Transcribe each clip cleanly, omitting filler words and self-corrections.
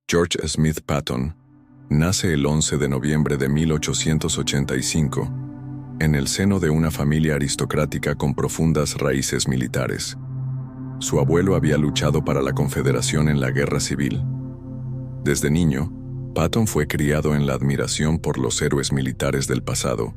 George Smith Patton nace el 11 de noviembre de 1885 en el seno de una familia aristocrática con profundas raíces militares. Su abuelo había luchado para la Confederación en la Guerra Civil. Desde niño, Patton fue criado en la admiración por los héroes militares del pasado,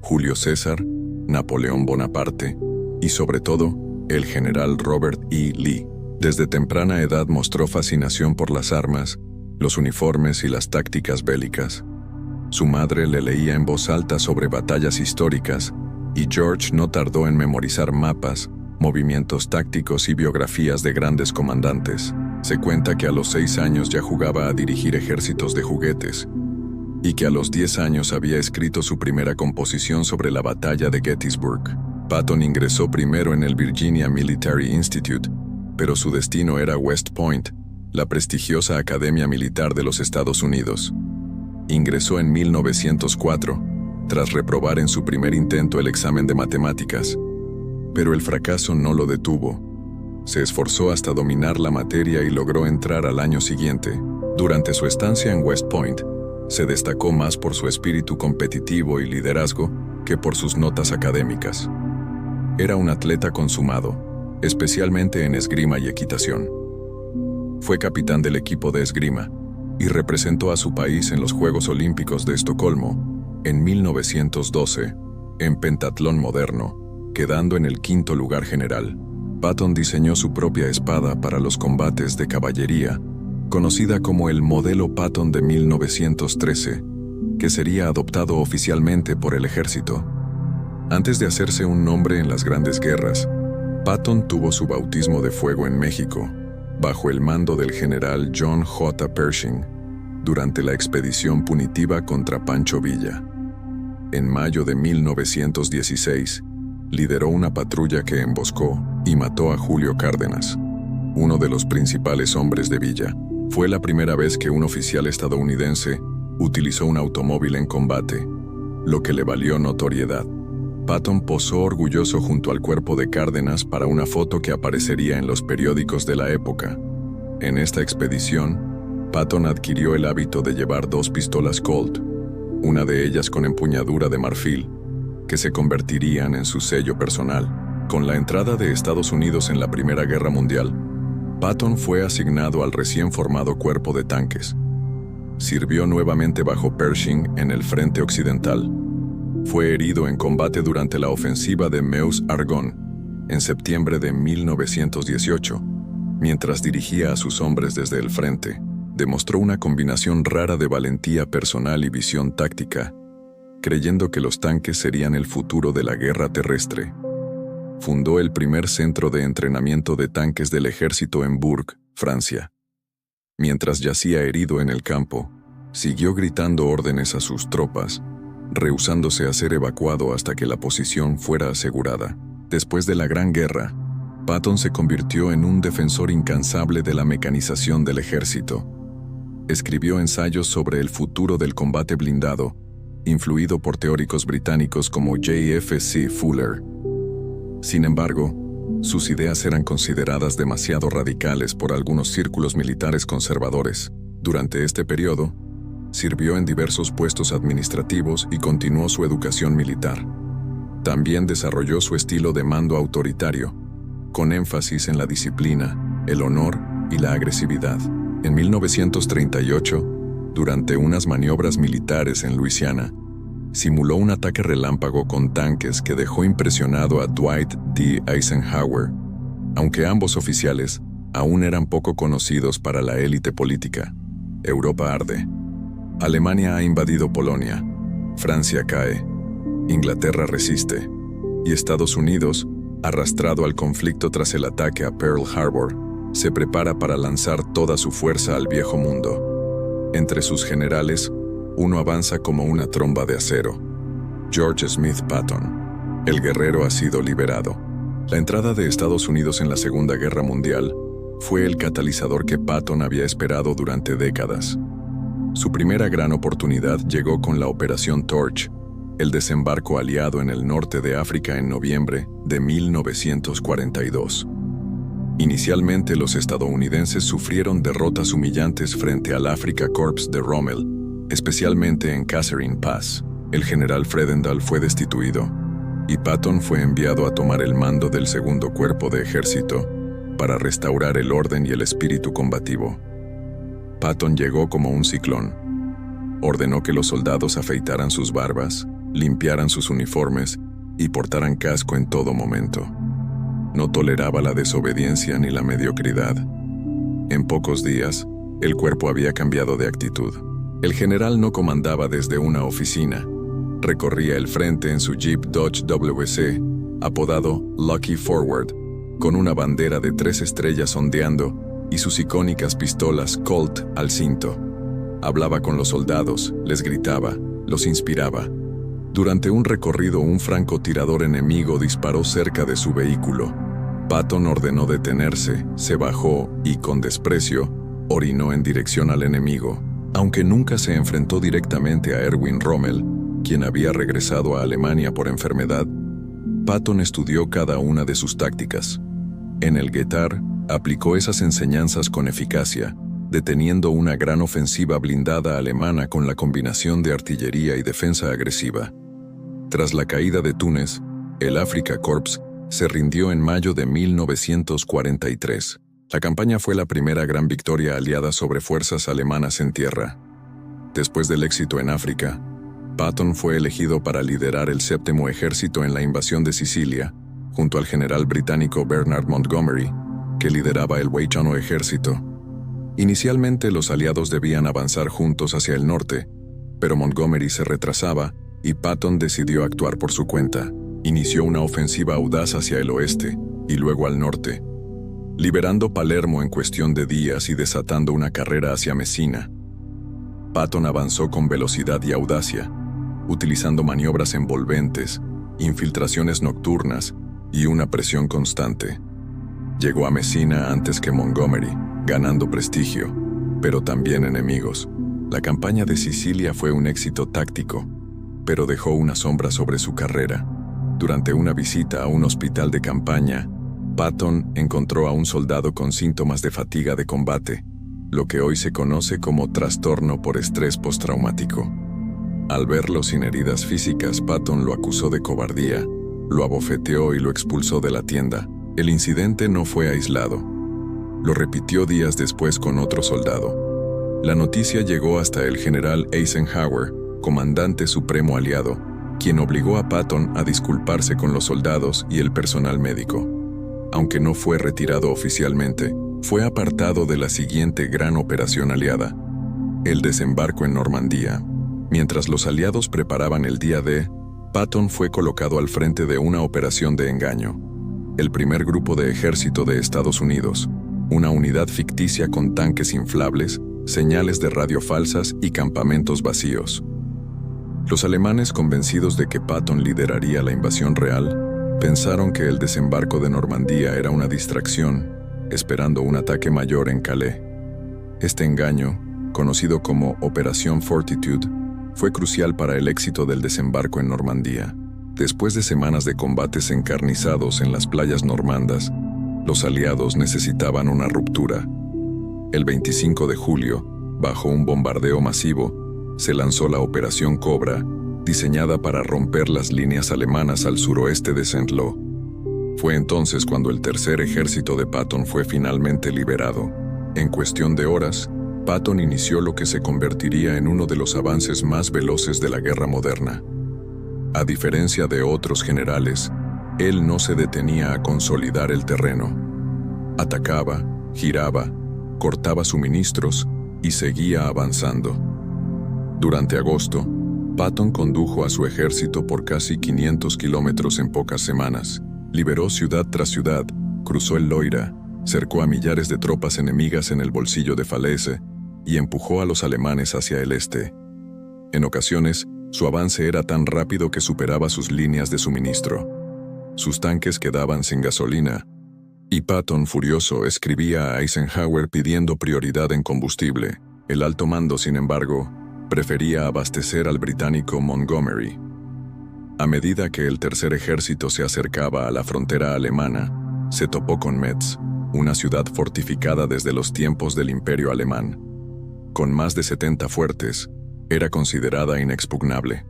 Julio César, Napoleón Bonaparte y, sobre todo, el general Robert E. Lee. Desde temprana edad mostró fascinación por las armas, los uniformes y las tácticas bélicas. Su madre le leía en voz alta sobre batallas históricas y George no tardó en memorizar mapas, movimientos tácticos y biografías de grandes comandantes. Se cuenta que a los 6 años ya jugaba a dirigir ejércitos de juguetes y que a los 10 años había escrito su primera composición sobre la batalla de Gettysburg. Patton ingresó primero en el Virginia Military Institute, pero su destino era West Point, la prestigiosa Academia Militar de los Estados Unidos. Ingresó en 1904, tras reprobar en su primer intento el examen de matemáticas. Pero el fracaso no lo detuvo. Se esforzó hasta dominar la materia y logró entrar al año siguiente. Durante su estancia en West Point, se destacó más por su espíritu competitivo y liderazgo que por sus notas académicas. Era un atleta consumado, especialmente en esgrima y equitación. Fue capitán del equipo de esgrima y representó a su país en los Juegos Olímpicos de Estocolmo en 1912, en pentatlón moderno, quedando en el 5º lugar general. Patton diseñó su propia espada para los combates de caballería, conocida como el modelo Patton de 1913, que sería adoptado oficialmente por el ejército. Antes de hacerse un nombre en las grandes guerras, Patton tuvo su bautismo de fuego en México, bajo el mando del general John J. Pershing, durante la expedición punitiva contra Pancho Villa. En mayo de 1916, lideró una patrulla que emboscó y mató a Julio Cárdenas, uno de los principales hombres de Villa. Fue la primera vez que un oficial estadounidense utilizó un automóvil en combate, lo que le valió notoriedad. Patton posó orgulloso junto al cuerpo de Cárdenas para una foto que aparecería en los periódicos de la época. En esta expedición, Patton adquirió el hábito de llevar 2 pistolas Colt, una de ellas con empuñadura de marfil, que se convertirían en su sello personal. Con la entrada de Estados Unidos en la Primera Guerra Mundial, Patton fue asignado al recién formado Cuerpo de Tanques. Sirvió nuevamente bajo Pershing en el frente occidental. Fue herido en combate durante la ofensiva de Meuse-Argonne en septiembre de 1918. Mientras dirigía a sus hombres desde el frente, demostró una combinación rara de valentía personal y visión táctica, creyendo que los tanques serían el futuro de la guerra terrestre. Fundó el primer centro de entrenamiento de tanques del ejército en Bourg, Francia. Mientras yacía herido en el campo, siguió gritando órdenes a sus tropas, rehusándose a ser evacuado hasta que la posición fuera asegurada. Después de la Gran Guerra, Patton se convirtió en un defensor incansable de la mecanización del ejército. Escribió ensayos sobre el futuro del combate blindado, influido por teóricos británicos como J.F.C. Fuller. Sin embargo, sus ideas eran consideradas demasiado radicales por algunos círculos militares conservadores. Durante este periodo, sirvió en diversos puestos administrativos y continuó su educación militar. También desarrolló su estilo de mando autoritario, con énfasis en la disciplina, el honor y la agresividad. En 1938, durante unas maniobras militares en Luisiana, simuló un ataque relámpago con tanques que dejó impresionado a Dwight D. Eisenhower, aunque ambos oficiales aún eran poco conocidos para la élite política. Europa arde. Alemania ha invadido Polonia, Francia cae, Inglaterra resiste, y Estados Unidos, arrastrado al conflicto tras el ataque a Pearl Harbor, se prepara para lanzar toda su fuerza al viejo mundo. Entre sus generales, uno avanza como una tromba de acero: George Smith Patton. El guerrero ha sido liberado. La entrada de Estados Unidos en la Segunda Guerra Mundial fue el catalizador que Patton había esperado durante décadas. Su primera gran oportunidad llegó con la Operación Torch, el desembarco aliado en el norte de África en noviembre de 1942. Inicialmente los estadounidenses sufrieron derrotas humillantes frente al Afrika Korps de Rommel, especialmente en Kasserine Pass. El general Fredendall fue destituido, y Patton fue enviado a tomar el mando del segundo cuerpo de ejército para restaurar el orden y el espíritu combativo. Patton llegó como un ciclón. Ordenó que los soldados afeitaran sus barbas, limpiaran sus uniformes y portaran casco en todo momento. No toleraba la desobediencia ni la mediocridad. En pocos días, el cuerpo había cambiado de actitud. El general no comandaba desde una oficina. Recorría el frente en su Jeep Dodge WC, apodado Lucky Forward, con una bandera de 3 estrellas ondeando y sus icónicas pistolas Colt al cinto. Hablaba con los soldados, les gritaba, los inspiraba. Durante un recorrido, un francotirador enemigo disparó cerca de su vehículo. Patton ordenó detenerse, se bajó y, con desprecio, orinó en dirección al enemigo. Aunque nunca se enfrentó directamente a Erwin Rommel, quien había regresado a Alemania por enfermedad, Patton estudió cada una de sus tácticas. En el Getar, aplicó esas enseñanzas con eficacia, deteniendo una gran ofensiva blindada alemana con la combinación de artillería y defensa agresiva. Tras la caída de Túnez, el Afrika Korps se rindió en mayo de 1943. La campaña fue la primera gran victoria aliada sobre fuerzas alemanas en tierra. Después del éxito en África, Patton fue elegido para liderar el 7º ejército en la invasión de Sicilia, junto al general británico Bernard Montgomery, que lideraba el Weychano ejército. Inicialmente los aliados debían avanzar juntos hacia el norte, pero Montgomery se retrasaba y Patton decidió actuar por su cuenta. Inició una ofensiva audaz hacia el oeste y luego al norte, liberando Palermo en cuestión de días y desatando una carrera hacia Messina. Patton avanzó con velocidad y audacia, utilizando maniobras envolventes, infiltraciones nocturnas y una presión constante. Llegó a Messina antes que Montgomery, ganando prestigio, pero también enemigos. La campaña de Sicilia fue un éxito táctico, pero dejó una sombra sobre su carrera. Durante una visita a un hospital de campaña, Patton encontró a un soldado con síntomas de fatiga de combate, lo que hoy se conoce como trastorno por estrés postraumático. Al verlo sin heridas físicas, Patton lo acusó de cobardía, lo abofeteó y lo expulsó de la tienda. El incidente no fue aislado. Lo repitió días después con otro soldado. La noticia llegó hasta el general Eisenhower, comandante supremo aliado, quien obligó a Patton a disculparse con los soldados y el personal médico. Aunque no fue retirado oficialmente, fue apartado de la siguiente gran operación aliada, el desembarco en Normandía. Mientras los aliados preparaban el día D, Patton fue colocado al frente de una operación de engaño. El primer grupo de ejército de Estados Unidos, una unidad ficticia con tanques inflables, señales de radio falsas y campamentos vacíos. Los alemanes, convencidos de que Patton lideraría la invasión real, pensaron que el desembarco de Normandía era una distracción, esperando un ataque mayor en Calais. Este engaño, conocido como Operación Fortitude, fue crucial para el éxito del desembarco en Normandía. Después de semanas de combates encarnizados en las playas normandas, los aliados necesitaban una ruptura. El 25 de julio, bajo un bombardeo masivo, se lanzó la Operación Cobra, diseñada para romper las líneas alemanas al suroeste de Saint-Lô. Fue entonces cuando el tercer ejército de Patton fue finalmente liberado. En cuestión de horas, Patton inició lo que se convertiría en uno de los avances más veloces de la guerra moderna. A diferencia de otros generales, él no se detenía a consolidar el terreno. Atacaba, giraba, cortaba suministros y seguía avanzando. Durante agosto, Patton condujo a su ejército por casi 500 kilómetros en pocas semanas. Liberó ciudad tras ciudad, cruzó el Loira, cercó a millares de tropas enemigas en el bolsillo de Falaise y empujó a los alemanes hacia el este. En ocasiones, su avance era tan rápido que superaba sus líneas de suministro. Sus tanques quedaban sin gasolina, y Patton, furioso, escribía a Eisenhower pidiendo prioridad en combustible. El alto mando, sin embargo, prefería abastecer al británico Montgomery. A medida que el tercer ejército se acercaba a la frontera alemana, se topó con Metz, una ciudad fortificada desde los tiempos del Imperio Alemán. Con más de 70 fuertes, era considerada inexpugnable.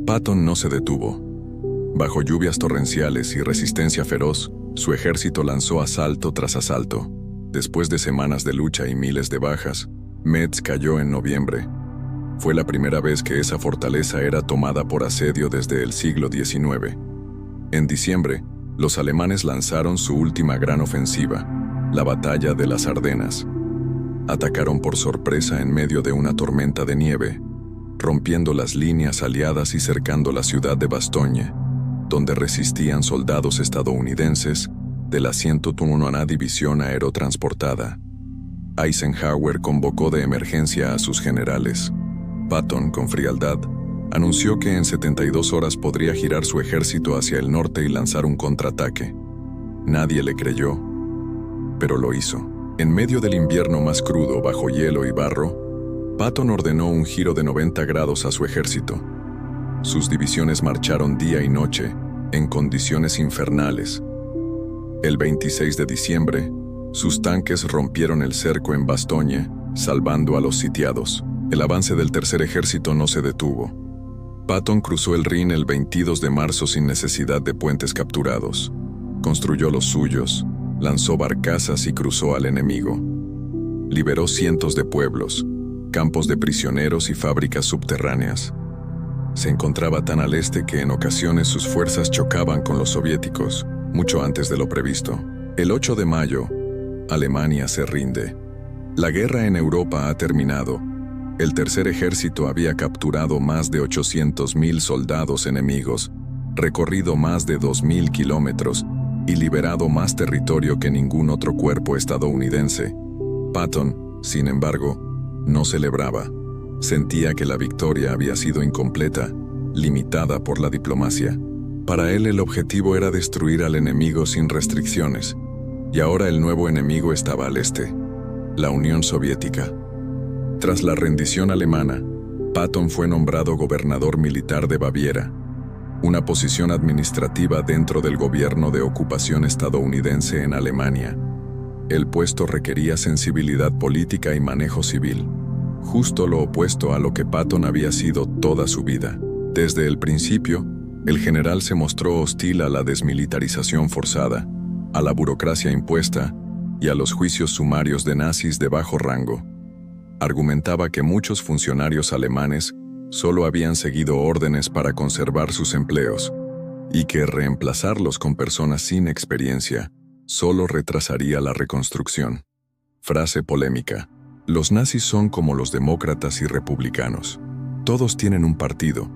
Patton no se detuvo. Bajo lluvias torrenciales y resistencia feroz, su ejército lanzó asalto tras asalto. Después de semanas de lucha y miles de bajas, Metz cayó en noviembre. Fue la primera vez que esa fortaleza era tomada por asedio desde el siglo XIX. En diciembre, los alemanes lanzaron su última gran ofensiva, la Batalla de las Ardenas. Atacaron por sorpresa en medio de una tormenta de nieve, rompiendo las líneas aliadas y cercando la ciudad de Bastogne, donde resistían soldados estadounidenses de la 101ª División Aerotransportada. Eisenhower convocó de emergencia a sus generales. Patton, con frialdad, anunció que en 72 horas podría girar su ejército hacia el norte y lanzar un contraataque. Nadie le creyó, pero lo hizo. En medio del invierno más crudo, bajo hielo y barro, Patton ordenó un giro de 90 grados a su ejército. Sus divisiones marcharon día y noche, en condiciones infernales. El 26 de diciembre, sus tanques rompieron el cerco en Bastogne, salvando a los sitiados. El avance del tercer ejército no se detuvo. Patton cruzó el Rin el 22 de marzo sin necesidad de puentes capturados. Construyó los suyos, lanzó barcazas y cruzó al enemigo. Liberó cientos de pueblos, campos de prisioneros y fábricas subterráneas. Se encontraba tan al este que en ocasiones sus fuerzas chocaban con los soviéticos, mucho antes de lo previsto. El 8 de mayo, Alemania se rinde. La guerra en Europa ha terminado. El tercer ejército había capturado más de 800.000 soldados enemigos, recorrido más de 2.000 kilómetros y liberado más territorio que ningún otro cuerpo estadounidense. Patton, sin embargo, no celebraba. Sentía que la victoria había sido incompleta, limitada por la diplomacia. Para él el objetivo era destruir al enemigo sin restricciones, y ahora el nuevo enemigo estaba al este, la Unión Soviética. Tras la rendición alemana, Patton fue nombrado gobernador militar de Baviera, una posición administrativa dentro del gobierno de ocupación estadounidense en Alemania. El puesto requería sensibilidad política y manejo civil, justo lo opuesto a lo que Patton había sido toda su vida. Desde el principio, el general se mostró hostil a la desmilitarización forzada, a la burocracia impuesta y a los juicios sumarios de nazis de bajo rango. Argumentaba que muchos funcionarios alemanes solo habían seguido órdenes para conservar sus empleos y que reemplazarlos con personas sin experiencia solo retrasaría la reconstrucción. Frase polémica. Los nazis son como los demócratas y republicanos. Todos tienen un partido,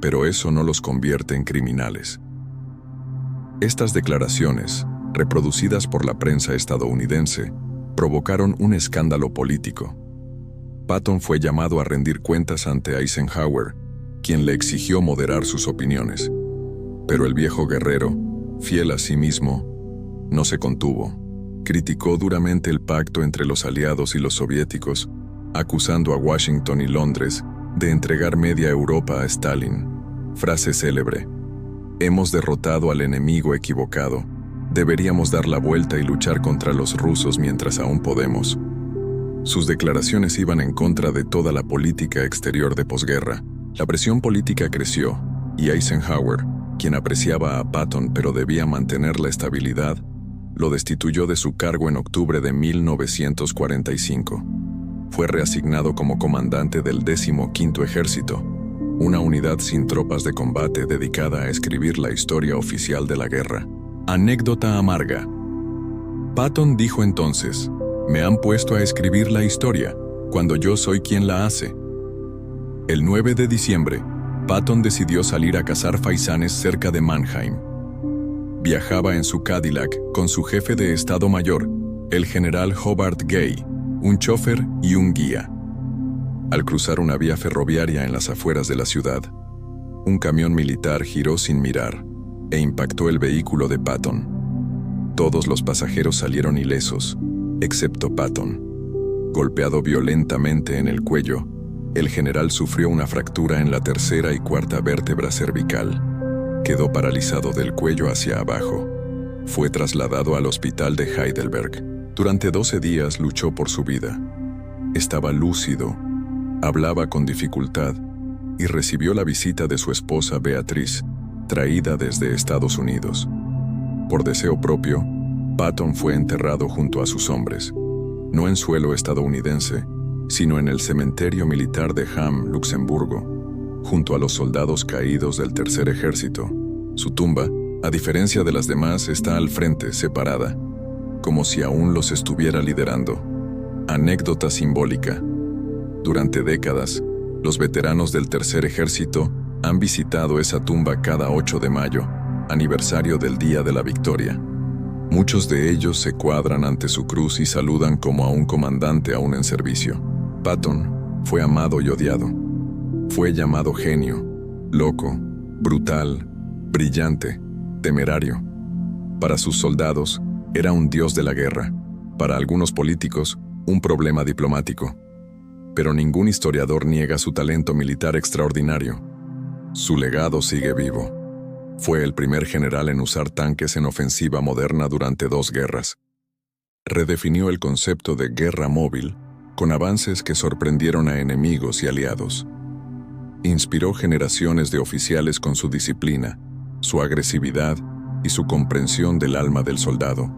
pero eso no los convierte en criminales. Estas declaraciones, reproducidas por la prensa estadounidense, provocaron un escándalo político. Patton fue llamado a rendir cuentas ante Eisenhower, quien le exigió moderar sus opiniones. Pero el viejo guerrero, fiel a sí mismo, no se contuvo. Criticó duramente el pacto entre los aliados y los soviéticos, acusando a Washington y Londres de entregar media Europa a Stalin. Frase célebre: hemos derrotado al enemigo equivocado. Deberíamos dar la vuelta y luchar contra los rusos mientras aún podemos. Sus declaraciones iban en contra de toda la política exterior de posguerra. La presión política creció, y Eisenhower, quien apreciaba a Patton pero debía mantener la estabilidad, lo destituyó de su cargo en octubre de 1945. Fue reasignado como comandante del 15º Ejército, una unidad sin tropas de combate dedicada a escribir la historia oficial de la guerra. Anécdota amarga. Patton dijo entonces: me han puesto a escribir la historia, cuando yo soy quien la hace. El 9 de diciembre, Patton decidió salir a cazar faisanes cerca de Mannheim. Viajaba en su Cadillac con su jefe de Estado Mayor, el general Hobart Gay, un chofer y un guía. Al cruzar una vía ferroviaria en las afueras de la ciudad, un camión militar giró sin mirar e impactó el vehículo de Patton. Todos los pasajeros salieron ilesos, excepto Patton. Golpeado violentamente en el cuello, el general sufrió una fractura en la tercera y cuarta vértebra cervical. Quedó paralizado del cuello hacia abajo. Fue trasladado al hospital de Heidelberg. Durante 12 días luchó por su vida. Estaba lúcido, hablaba con dificultad y recibió la visita de su esposa Beatriz, traída desde Estados Unidos. Por deseo propio, Patton fue enterrado junto a sus hombres, no en suelo estadounidense, sino en el cementerio militar de Hamm, Luxemburgo, junto a los soldados caídos del Tercer Ejército. Su tumba, a diferencia de las demás, está al frente, separada, como si aún los estuviera liderando. Anécdota simbólica. Durante décadas, los veteranos del Tercer Ejército han visitado esa tumba cada 8 de mayo, aniversario del Día de la Victoria. Muchos de ellos se cuadran ante su cruz y saludan como a un comandante aún en servicio. Patton fue amado y odiado. Fue llamado genio, loco, brutal, brillante, temerario. Para sus soldados, era un dios de la guerra. Para algunos políticos, un problema diplomático. Pero ningún historiador niega su talento militar extraordinario. Su legado sigue vivo. Fue el primer general en usar tanques en ofensiva moderna durante 2 guerras. Redefinió el concepto de guerra móvil, con avances que sorprendieron a enemigos y aliados. Inspiró generaciones de oficiales con su disciplina, su agresividad y su comprensión del alma del soldado.